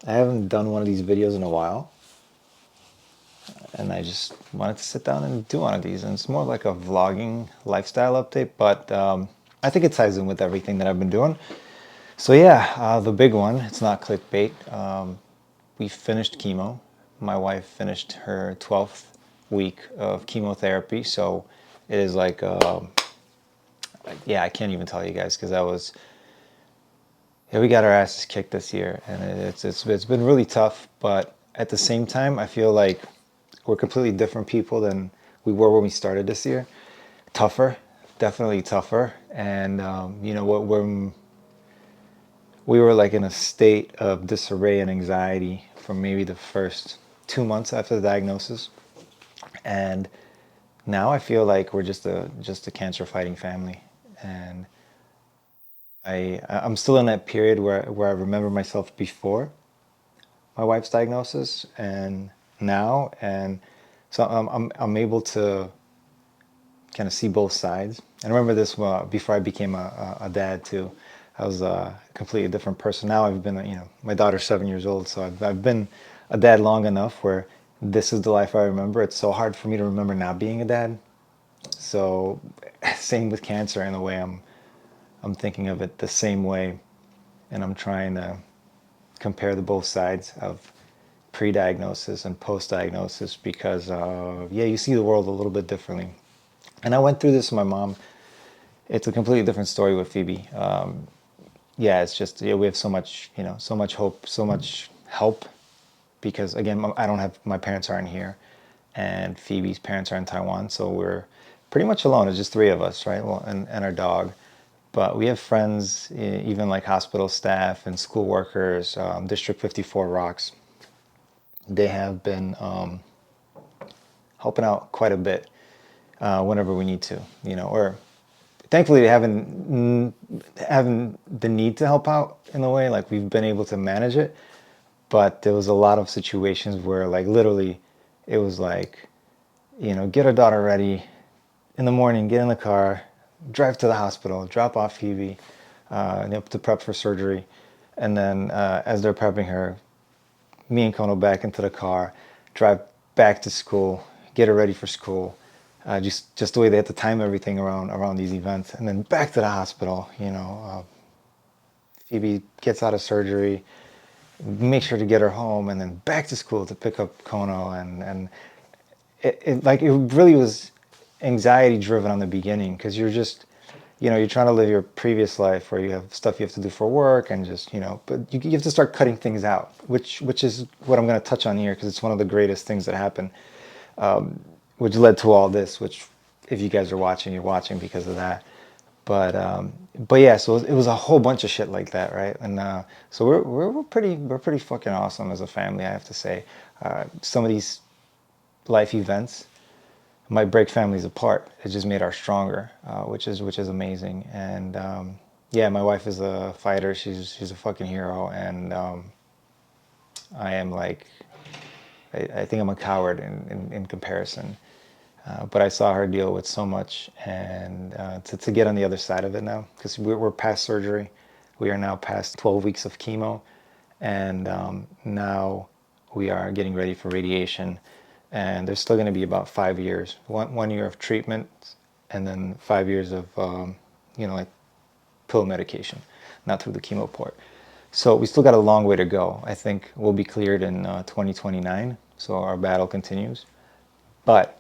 I haven't done one of these videos in a while, and I just wanted to sit down and do one of these. And it's more like a vlogging lifestyle update, but I think it ties in with everything that I've been doing. So yeah, the big one, it's not clickbait. We finished chemo. My wife finished her 12th week of chemotherapy, so it is like, yeah, I can't even tell you guys because yeah, we got our asses kicked this year, and it's been really tough. But at the same time, I feel like we're completely different people than we were when we started this year. Tougher, definitely tougher, and you know what? We were like in a state of disarray and anxiety for maybe the first 2 months after the diagnosis, and now I feel like we're just a cancer fighting family, and I'm still in that period where I remember myself before my wife's diagnosis and now, and so I'm able to kind of see both sides. And I remember this before I became a dad too. I was a completely different person. Now I've been, my daughter's 7 years old, so I've been a dad long enough where this is the life I remember. It's so hard for me to remember not being a dad. So same with cancer in a way. I'm thinking of it the same way, and I'm trying to compare the both sides of pre-diagnosis and post-diagnosis because yeah, you see the world a little bit differently. And I went through this with my mom. It's a completely different story with Phoebe. Yeah, it's just, yeah, we have so much, so much hope, so much help because again, I don't have, my parents aren't here, and Phoebe's parents are in Taiwan, so we're pretty much alone. It's just three of us, right? Well, and our dog. But we have friends, even like hospital staff and school workers. District 54 rocks. They have been helping out quite a bit whenever we need to, or thankfully they haven't the need to help out in a way. Like we've been able to manage it, but there was a lot of situations where like literally it was like, get our daughter ready in the morning, get in the car, drive to the hospital, drop off Phoebe, to prep for surgery, and then as they're prepping her, me and Kono back into the car, drive back to school, get her ready for school. Just the way they had to time everything around these events, and then back to the hospital. Phoebe gets out of surgery, make sure to get her home, and then back to school to pick up Kono, and it really was anxiety driven on the beginning because you're just you're trying to live your previous life where you have stuff you have to do for work and just but you have to start cutting things out, which is what I'm going to touch on here because it's one of the greatest things that happened, which led to all this, which if you guys are watching, you're watching because of that. But yeah, so it was a whole bunch of shit like that, right? And so we're pretty fucking awesome as a family, I have to say. Some of these life events might break families apart. It just made ours stronger, which is amazing. And yeah, my wife is a fighter. She's a fucking hero, and I am like, I think I'm a coward in comparison. But I saw her deal with so much, and to get on the other side of it now, because we're past surgery, we are now past 12 weeks of chemo, and now we are getting ready for radiation, and there's still going to be about 5 years, one year of treatment, and then 5 years of like pill medication, not through the chemo port. So we still got a long way to go. I think we'll be cleared in 2029, so our battle continues. But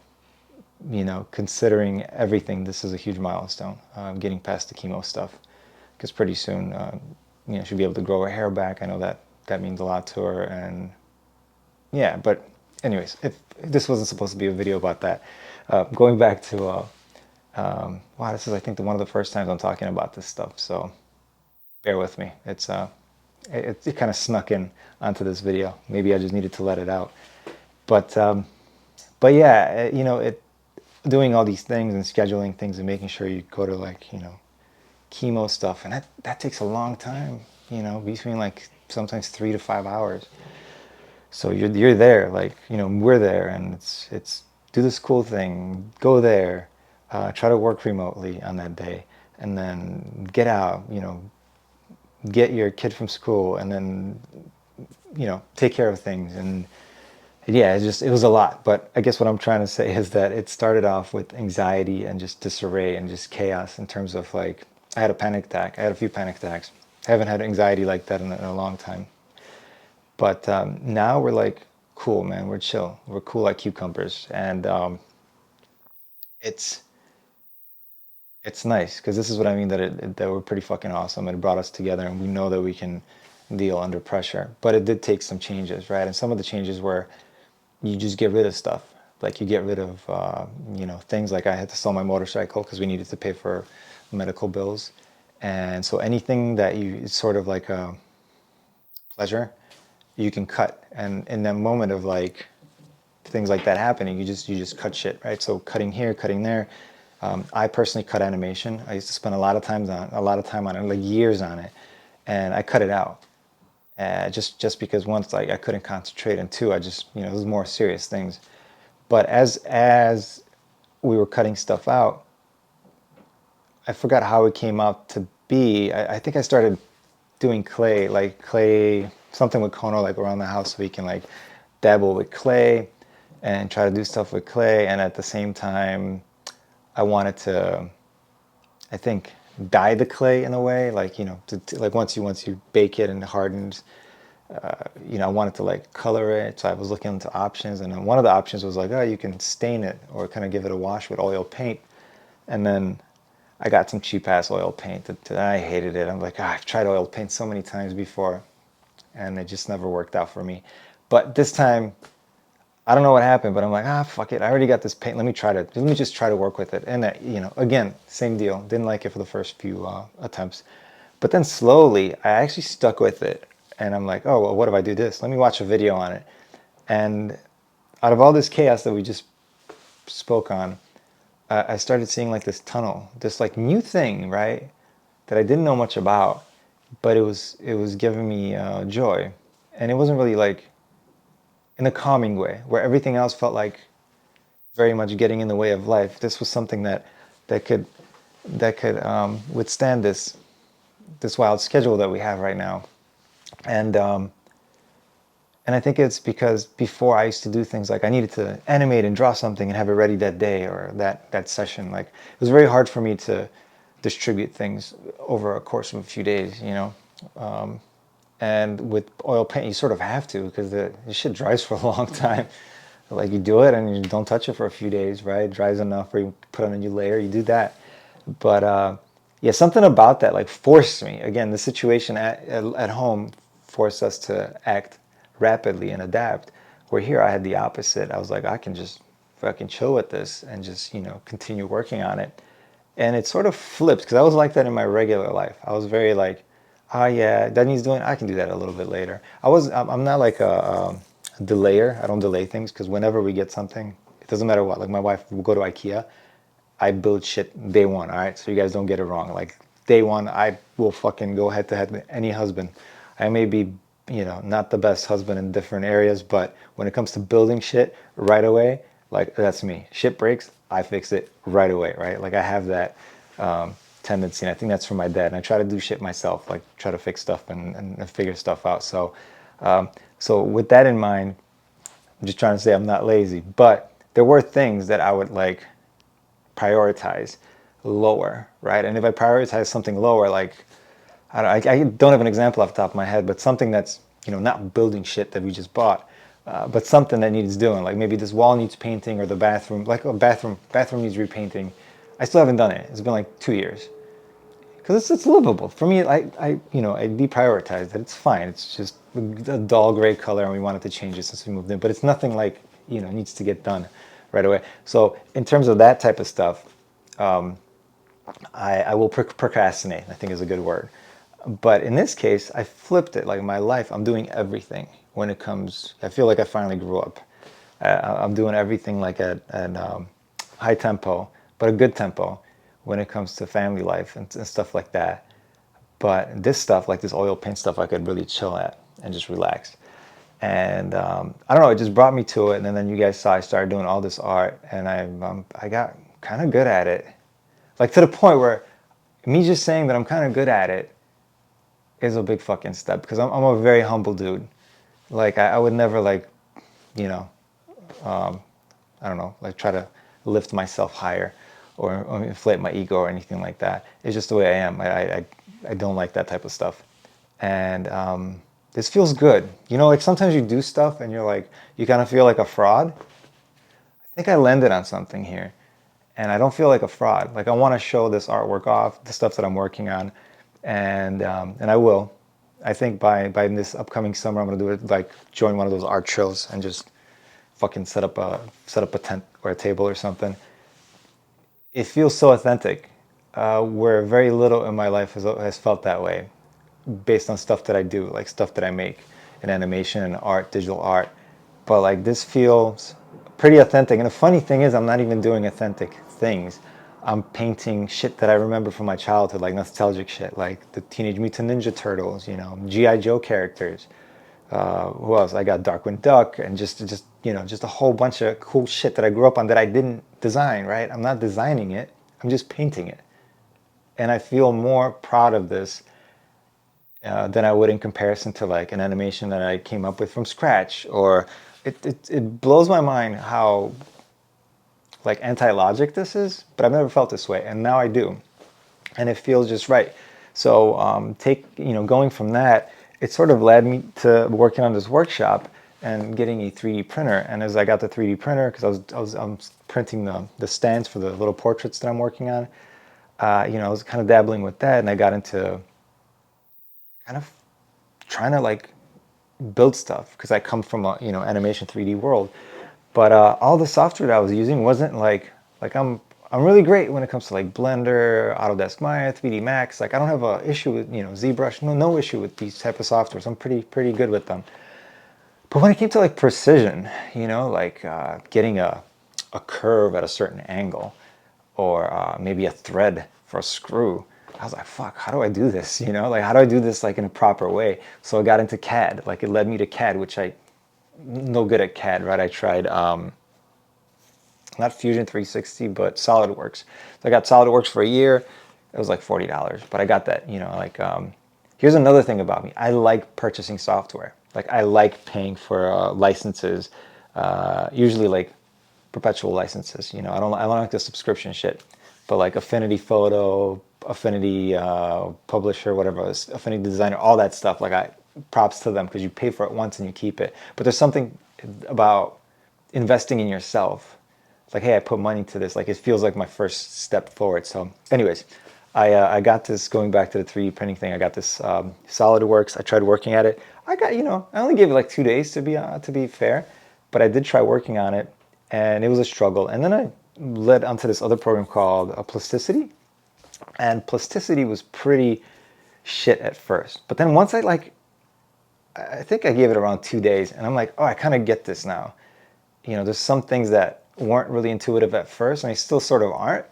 considering everything, this is a huge milestone, getting past the chemo stuff. Because pretty soon, she'll be able to grow her hair back. I know that means a lot to her. And yeah, but anyways, if this wasn't supposed to be a video about that, going back to, wow, this is, I think, one of the first times I'm talking about this stuff. So bear with me. It kind of snuck in onto this video. Maybe I just needed to let it out. But yeah, doing all these things and scheduling things and making sure you go to like chemo stuff, and that takes a long time, between like sometimes 3 to 5 hours. So you're there, like we're there, and it's do this cool thing, go there, try to work remotely on that day, and then get out, get your kid from school, and then take care of things. And yeah, it was a lot. But I guess what I'm trying to say is that it started off with anxiety and just disarray and just chaos in terms of like, I had a panic attack. I had a few panic attacks. I haven't had anxiety like that in a long time. But now we're like, cool, man. We're chill. We're cool like cucumbers. And it's it's nice because this is what I mean, that we're pretty fucking awesome. It brought us together, and we know that we can deal under pressure. But it did take some changes, right? And some of the changes were you just get rid of stuff. Like you get rid of things like I had to sell my motorcycle because we needed to pay for medical bills. And so anything that you it's sort of like a pleasure, you can cut. And in that moment of like things like that happening, you just cut shit, right? So cutting here, cutting there. I personally cut animation. I used to spend a lot of time on it, like years on it, and I cut it out. Just because once like I couldn't concentrate, and two, I just it was more serious things. But as we were cutting stuff out, I forgot how it came out to be. I think I started doing clay, like clay, something with Kono, like around the house, so we can like dabble with clay and try to do stuff with clay. And at the same time, I wanted to, I think, dye the clay in a way, like like once you bake it and it hardens, I wanted to like color it. So I was looking into options, and then one of the options was like, oh, you can stain it or kind of give it a wash with oil paint. And then I got some cheap ass oil paint that I hated it. I'm like, I've tried oil paint so many times before, and it just never worked out for me. But this time, I don't know what happened, but I'm like, fuck it. I already got this paint. Let me just try to work with it. And again, same deal. Didn't like it for the first few attempts, but then slowly, I actually stuck with it. And I'm like, oh, well, what if I do this? Let me watch a video on it. And out of all this chaos that we just spoke on, I started seeing like this tunnel, this like new thing, right? That I didn't know much about, but it was giving me joy, and it wasn't really like in a calming way, where everything else felt like very much getting in the way of life. This was something that could withstand this wild schedule that we have right now, and and I think it's because before I used to do things like I needed to animate and draw something and have it ready that day or that session. Like it was very hard for me to distribute things over a course of a few days, And with oil paint, you sort of have to because the shit dries for a long time. Like you do it and you don't touch it for a few days, right? It dries enough where you put on a new layer, you do that. But yeah, something about that like forced me. Again, the situation at home forced us to act rapidly and adapt. Where here I had the opposite. I was like, I can just fucking chill with this and just, continue working on it. And it sort of flipped because I was like that in my regular life. I was very like, oh yeah, that needs doing. I can do that a little bit later. I'm not like a delayer. I don't delay things because whenever we get something, it doesn't matter what. Like my wife will go to IKEA. I build shit day one. All right, so you guys don't get it wrong. Like day one, I will fucking go head to head with any husband. I may be, not the best husband in different areas, but when it comes to building shit right away, like that's me. Shit breaks, I fix it right away, right? Like I have that tendency, and I think that's from my dad. And I try to do shit myself, like try to fix stuff and figure stuff out. So with that in mind, I'm just trying to say I'm not lazy, but there were things that I would like prioritize lower, right? And if I prioritize something lower, like I don't have an example off the top of my head, but something that's not building shit that we just bought, but something that needs doing. Like maybe this wall needs painting, or the bathroom, like a bathroom needs repainting. I still haven't done it. It's been like 2 years because it's livable for me. I deprioritized it. It's fine. It's just a dull gray color, and we wanted to change it since we moved in. But it's nothing like needs to get done right away. So in terms of that type of stuff, I will procrastinate, I think is a good word. But in this case, I flipped it. Like in my life, I'm doing everything when it comes. I feel like I finally grew up. I'm doing everything like at high tempo, but a good tempo when it comes to family life and stuff like that. But this stuff, like this oil paint stuff, I could really chill at and just relax. And I don't know, it just brought me to it. And then you guys saw I started doing all this art, and I got kind of good at it. Like to the point where me just saying that I'm kind of good at it is a big fucking step because I'm a very humble dude. Like I would never like, you know, I don't know, like try to lift myself higher or inflate my ego or anything like that. It's just the way I am. I don't like that type of stuff. And this feels good. You know, like sometimes you do stuff and you're like, you kind of feel like a fraud. I think I landed on something here. And I don't feel like a fraud. Like I want to show this artwork off, the stuff that I'm working on, and I will. I think by this upcoming summer, I'm gonna do it like join one of those art shows and just fucking set up a tent or a table or something. It feels so authentic, where very little in my life has felt that way, based on stuff that I do, like stuff that I make in animation and art, digital art. But like this feels pretty authentic. And the funny thing is, I'm not even doing authentic things. I'm painting shit that I remember from my childhood, like nostalgic shit, like the Teenage Mutant Ninja Turtles, you know, GI Joe characters. Who else? I got Darkwing Duck, and just you know, just a whole bunch of cool shit that I grew up on that I didn't design. Right? I'm not designing it. I'm just painting it, and I feel more proud of this than I would in comparison to like an animation that I came up with from scratch. Or it blows my mind how like anti-logic this is, but I've never felt this way, and now I do, and it feels just right. So going from that, it sort of led me to working on this workshop and getting a 3D printer. And as I got the 3D printer, because I'm printing the stands for the little portraits that I'm working on, I was kind of dabbling with that, and I got into kind of trying to like build stuff because I come from a animation 3D world. But all the software that I was using wasn't like I'm really great when it comes to like Blender, Autodesk Maya, 3D Max. Like I don't have a issue with ZBrush. No issue with these type of softwares. I'm pretty good with them. But when it came to like precision, like getting a curve at a certain angle, or maybe a thread for a screw, I was like, fuck, how do I do this? Like how do I do this like in a proper way? So I got into CAD. Like it led me to CAD, which I no good at CAD, right? I tried not Fusion 360, but SolidWorks. So I got SolidWorks for a year. It was like $40, but I got that. Here's another thing about me. I like purchasing software. Like I like paying for licenses, usually like perpetual licenses. I don't like the subscription shit, but like Affinity Photo, Affinity Publisher, whatever, Affinity Designer, all that stuff. Like props to them because you pay for it once and you keep it. But there's something about investing in yourself. It's like, hey, I put money to this. Like it feels like my first step forward. So, anyways, I got this. Going back to the 3D printing thing, I got this SolidWorks. I tried working at it. I only gave it like 2 days to be fair, but I did try working on it, and it was a struggle. And then I led onto this other program called Plasticity, and Plasticity was pretty shit at first. But then once I think I gave it around 2 days, and I'm like, oh, I kind of get this now. There's some things that weren't really intuitive at first, and they still sort of aren't.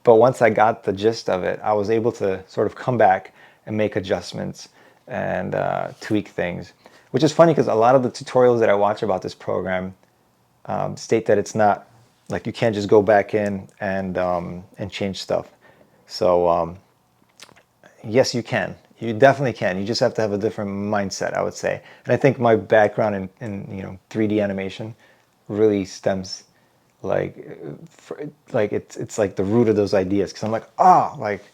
But once I got the gist of it, I was able to sort of come back and make adjustments and tweak things, which is funny because a lot of the tutorials that I watch about this program state that it's not like you can't just go back in and change stuff. So yes, you can. You definitely can. You just have to have a different mindset, I would say. And I think my background in 3D animation really stems it's like the root of those ideas, because I'm like, like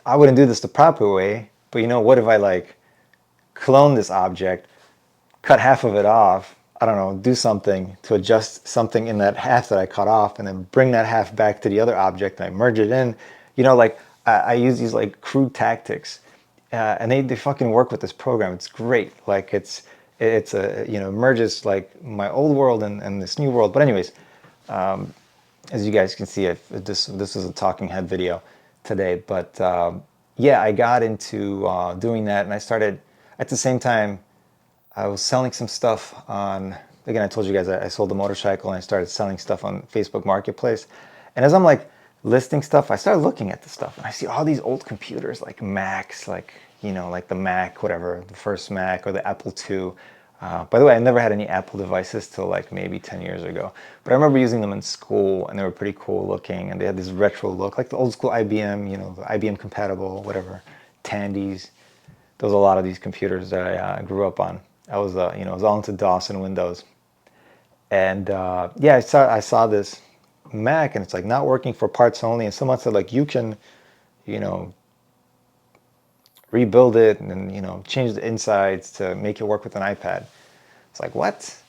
I wouldn't do this the proper way, but what if I like clone this object, cut half of it off, I don't know, do something to adjust something in that half that I cut off, and then bring that half back to the other object and I merge it in. Like I use these like crude tactics, and they fucking work with this program. It's great. Like it's a merges like my old world and this new world. But anyways, as you guys can see, this was a talking head video today. But yeah, I got into doing that, and I started at the same time. I was selling some stuff on. Again, I told you guys I sold a motorcycle, and I started selling stuff on Facebook Marketplace. And as I'm like listing stuff, I started looking at the stuff, and I see all these old computers like Macs, like like the Mac, whatever, the first Mac, or the Apple II. By the way, I never had any Apple devices till like maybe 10 years ago. But I remember using them in school, and they were pretty cool looking, and they had this retro look, like the old school IBM, the IBM compatible, whatever, Tandies. there was a lot of these computers that I grew up on. I was, I was all into DOS and Windows. And yeah, I saw this Mac, and it's like not working for parts only. And someone said like you can, you know, rebuild it and change the insides to make it work with an iPad. It's like what?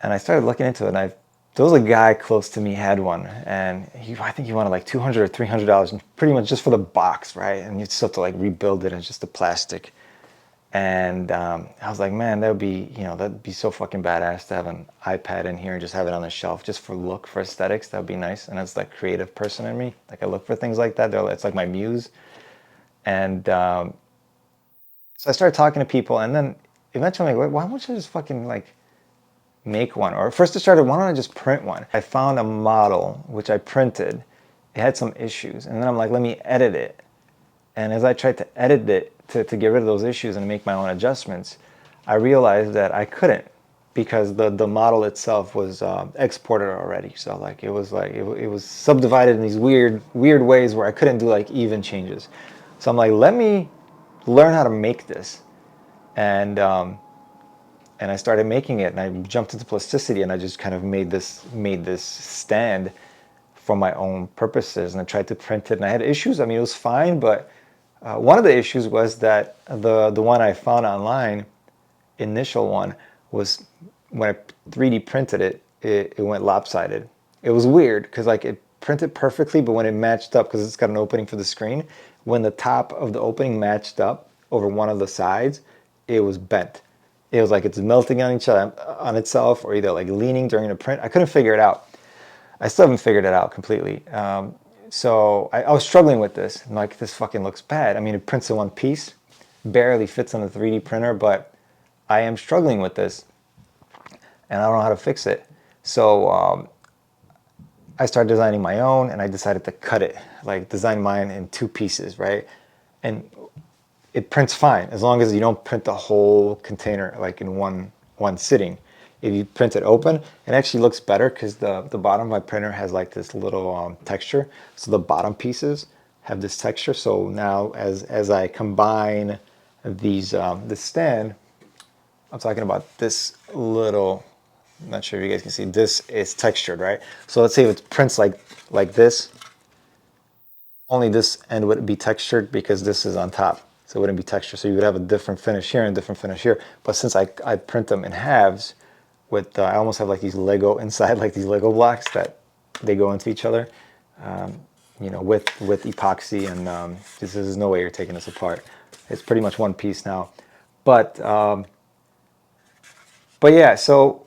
And I started looking into it, and there was a guy close to me had one, and I think he wanted like $200 or $300, and pretty much just for the box, right? And you still have to like rebuild it, and it's just the plastic. And I was like, man, that'd be so fucking badass to have an iPad in here and just have it on the shelf just for look, for aesthetics. That would be nice. And that's like creative person in me. Like I look for things like that. It's like my muse. And so I started talking to people, and then eventually I'm like, why don't you just fucking like make one? Or first I started, why don't I just print one? I found a model which I printed. It had some issues, and then I'm like, let me edit it. And as I tried to edit it to get rid of those issues and make my own adjustments, I realized that I couldn't, because the model itself was exported already. So like it was subdivided in these weird ways where I couldn't do like even changes. So I'm like, let me learn how to make this. And I started making it, and I jumped into plasticity, and I just kind of made this stand for my own purposes, and I tried to print it, and I had issues. I mean, it was fine, but one of the issues was that the one I found online, initial one, was when I 3D printed it, it went lopsided. It was weird because like it printed perfectly, but when it matched up, because it's got an opening for the screen, when the top of the opening matched up over one of the sides, it was bent. It was like it's melting on each other, on itself, or either like leaning during the print. I couldn't figure it out. I still haven't figured it out completely. So I was struggling with this. I'm like, this fucking looks bad. I mean, it prints in one piece, barely fits on the 3D printer, but I am struggling with this, and I don't know how to fix it. So I started designing my own, and I decided to cut it, like design mine in two pieces, right? And it prints fine as long as you don't print the whole container like in one sitting. If you print it open, it actually looks better because the bottom of my printer has like this little texture. So the bottom pieces have this texture. So now as I combine these this stand, I'm talking about this little. I'm not sure if you guys can see. This is textured, right? So let's say if it prints like this, only this end would be textured because this is on top. So it wouldn't be textured. So you would have a different finish here and a different finish here. But since I print them in halves, with I almost have like these Lego inside, like these Lego blocks that they go into each other, with epoxy, and this is no way you're taking this apart. It's pretty much one piece now. But yeah, so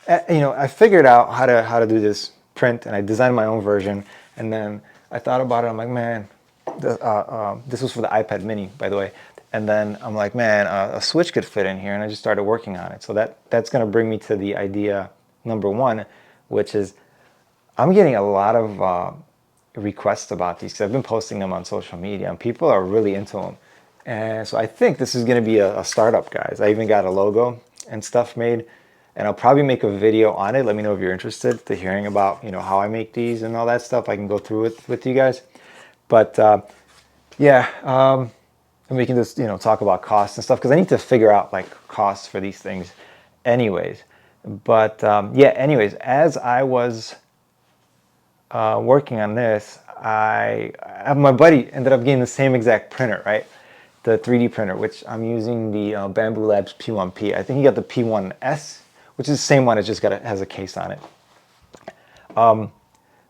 I figured out how to do this print, and I designed my own version. And then I thought about it. I'm like, man, this was for the iPad Mini, by the way. And then I'm like, man, a Switch could fit in here, and I just started working on it. So that's going to bring me to the idea number one, which is I'm getting a lot of requests about these because I've been posting them on social media, and people are really into them. And so I think this is going to be a startup, guys. I even got a logo and stuff made, and I'll probably make a video on it. Let me know if you're interested to hearing about how I make these and all that stuff. I can go through it with you guys. But yeah, and we can just talk about costs and stuff because I need to figure out like costs for these things, anyways. But yeah, anyways, as I was working on this, my buddy ended up getting the same exact printer, right? The 3D printer, which I'm using the Bamboo Labs P1P. I think he got the P1S, which is the same one. It just has a case on it. But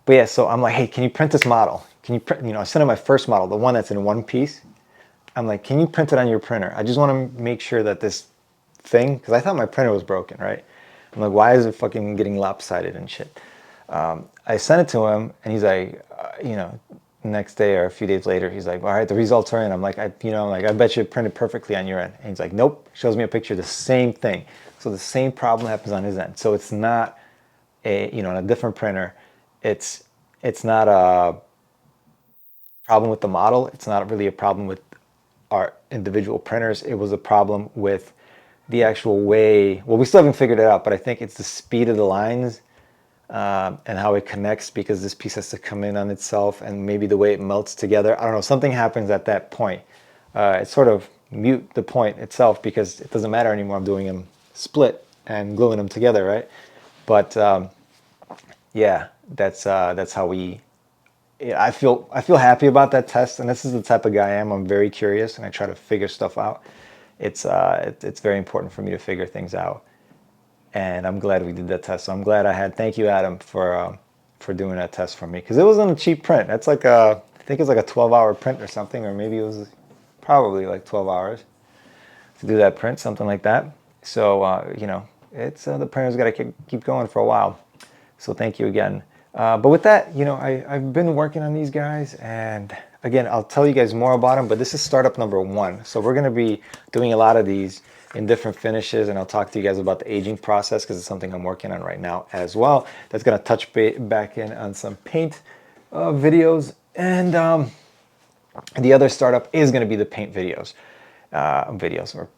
yeah, so I'm like, hey, can you print this model? Can you print? I sent him my first model, the one that's in one piece. I'm like, can you print it on your printer? I just want to make sure that this thing, because I thought my printer was broken, right? I'm like, why is it fucking getting lopsided and shit? I sent it to him, and he's like, next day or a few days later, he's like, all right, the results are in. I'm like, I bet you it printed perfectly on your end. And he's like, nope. Shows me a picture of the same thing. So the same problem happens on his end. So it's not on a different printer. It's not a problem with the model. It's not really a problem with our individual printers. It was a problem with the actual way. Well, we still haven't figured it out, but I think it's the speed of the lines and how it connects, because this piece has to come in on itself, and maybe the way it melts together. I don't know. Something happens at that point. It's sort of mute the point itself because it doesn't matter anymore. I'm doing them split and gluing them together, right? But yeah, that's how we. Yeah, I feel happy about that test, and this is the type of guy I am. I'm very curious, and I try to figure stuff out. It's very important for me to figure things out, and I'm glad we did that test. So I'm glad I had. Thank you, Adam, for doing that test for me because it wasn't a cheap print. That's like I think it's like a 12-hour print or something, or maybe it was probably like 12 hours to do that print, something like that. So it's the printer's got to keep going for a while. So thank you again. But with that, I've been working on these guys, and again, I'll tell you guys more about them. But this is startup number 1, so we're going to be doing a lot of these in different finishes, and I'll talk to you guys about the aging process because it's something I'm working on right now as well. That's going to touch back in on some paint videos, and the other startup is going to be the paint videos or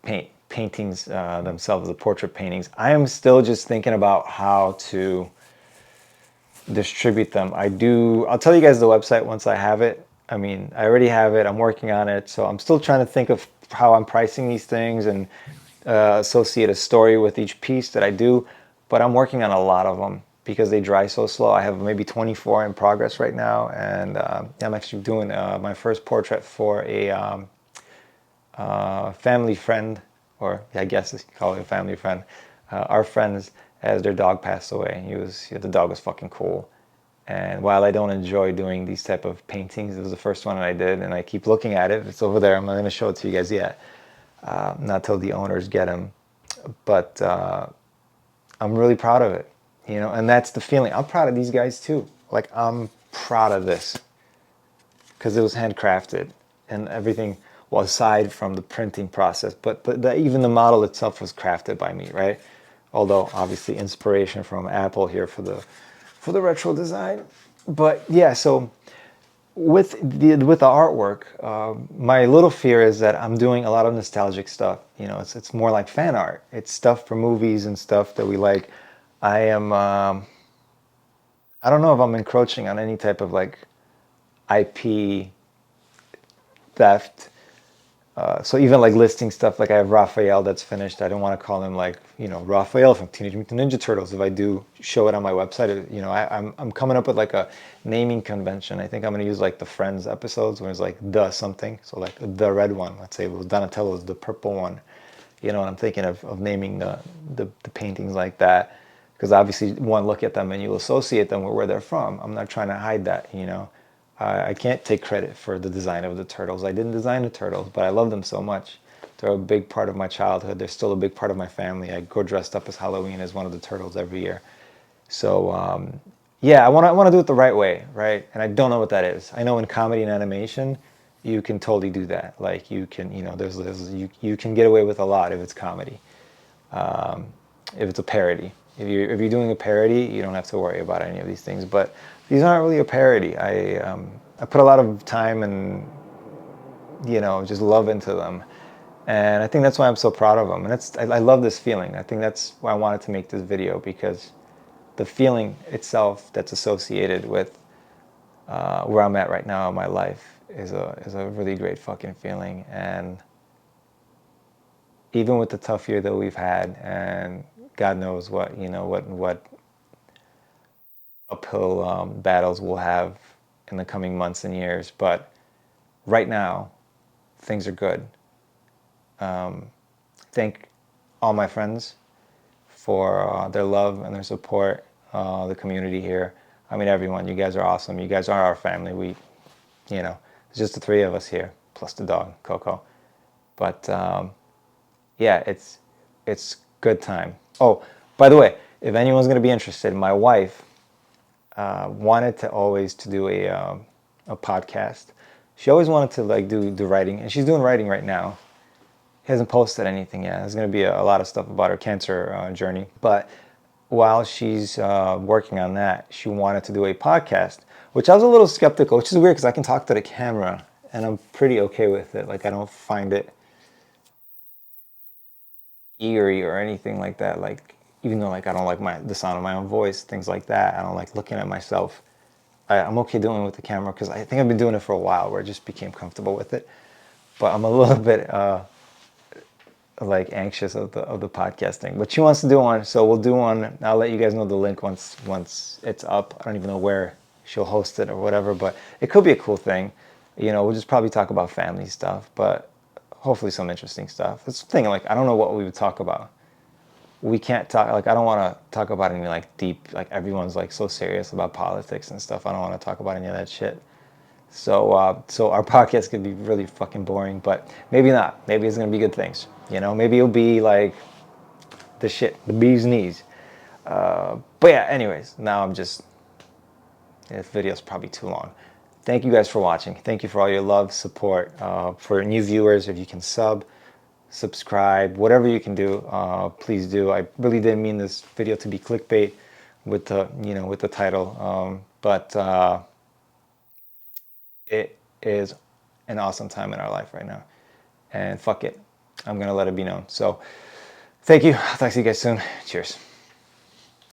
paintings themselves, the portrait paintings. I am still just thinking about how to distribute them. I'll tell you guys the website once I have it. I mean, I already have it. I'm working on it. So I'm still trying to think of how I'm pricing these things and associate a story with each piece that I do. But I'm working on a lot of them because they dry so slow. I have maybe 24 in progress right now. And I'm actually doing my first portrait for a family friend, or I guess you call it a family friend. Our friends, as their dog passed away. The dog was fucking cool. And while I don't enjoy doing these type of paintings, it was the first one that I did, and I keep looking at it. It's over there. I'm not going to show it to you guys yet, not till the owners get him. But I'm really proud of it, and that's the feeling. I'm proud of these guys too. Like, I'm proud of this because it was handcrafted and everything. Well, aside from the printing process, but even the model itself was crafted by me, right? Although obviously inspiration from Apple here for the retro design. But yeah, so with the artwork, my little fear is that I'm doing a lot of nostalgic stuff. It's more like fan art. It's stuff for movies and stuff that we like. I am I don't know if I'm encroaching on any type of like IP theft. So even like listing stuff, like I have Raphael that's finished. I don't want to call him like, Raphael from Teenage Mutant Ninja Turtles. If I do show it on my website, I'm coming up with like a naming convention. I think I'm going to use like the Friends episodes where it's like the something. So like the red one, let's say it was Donatello's the purple one. And I'm thinking of naming the paintings like that. Because obviously one look at them and you'll associate them with where they're from. I'm not trying to hide that. I can't take credit for the design of the turtles. I didn't design the turtles, but I love them so much. They're a big part of my childhood. They're still a big part of my family. I go dressed up as Halloween as one of the turtles every year. So yeah, I want to do it the right way, right? And I don't know what that is. I know in comedy and animation, you can totally do that. Like you can, you can get away with a lot if it's comedy, if it's a parody. If you're doing a parody, you don't have to worry about any of these things. But these aren't really a parody. I put a lot of time and just love into them, and I think that's why I'm so proud of them. And I love this feeling. I think that's why I wanted to make this video, because the feeling itself that's associated with where I'm at right now in my life is a really great fucking feeling. And even with the tough year that we've had, and God knows what uphill battles we'll have in the coming months and years, but right now things are good. Thank all my friends for their love and their support, the community here. I mean, everyone. You guys are awesome. You guys are our family. It's just the three of us here, plus the dog, Coco. But yeah, it's good time. Oh, by the way, if anyone's going to be interested, my wife wanted to always to do a podcast. She always wanted to like do writing, and she's doing writing right now. Hasn't posted anything yet. There's going to be a lot of stuff about her cancer journey. But while she's working on that, she wanted to do a podcast, which I was a little skeptical, which is weird because I can talk to the camera and I'm pretty okay with it. Like, I don't find it eerie or anything like that. Like, even though like I don't like the sound of my own voice, things like that. I don't like looking at myself. I'm okay doing it with the camera because I think I've been doing it for a while where I just became comfortable with it. but I'm a little bit like anxious of the podcasting. But she wants to do one, so we'll do one. I'll let you guys know the link once it's up. I don't even know where she'll host it or whatever, but it could be a cool thing. You know, we'll just probably talk about family stuff, but hopefully some interesting stuff. That's the thing. Like, I don't know what we would talk about. We can't talk, like, I don't want to talk about any like deep, like everyone's like so serious about politics and stuff. I don't want to talk about any of that shit. So our podcast could be really fucking boring, but maybe not. Maybe it's gonna be good things. You know, maybe it'll be like the shit, the bee's knees. But yeah, anyways, now I'm just, this video's probably too long. Thank you guys for watching. Thank you for all your love, support. For new viewers, if you can subscribe, whatever you can do, please do. I really didn't mean this video to be clickbait with the, with the title, but it is an awesome time in our life right now. And fuck it, I'm gonna let it be known. So thank you. I'll talk to you guys soon. Cheers.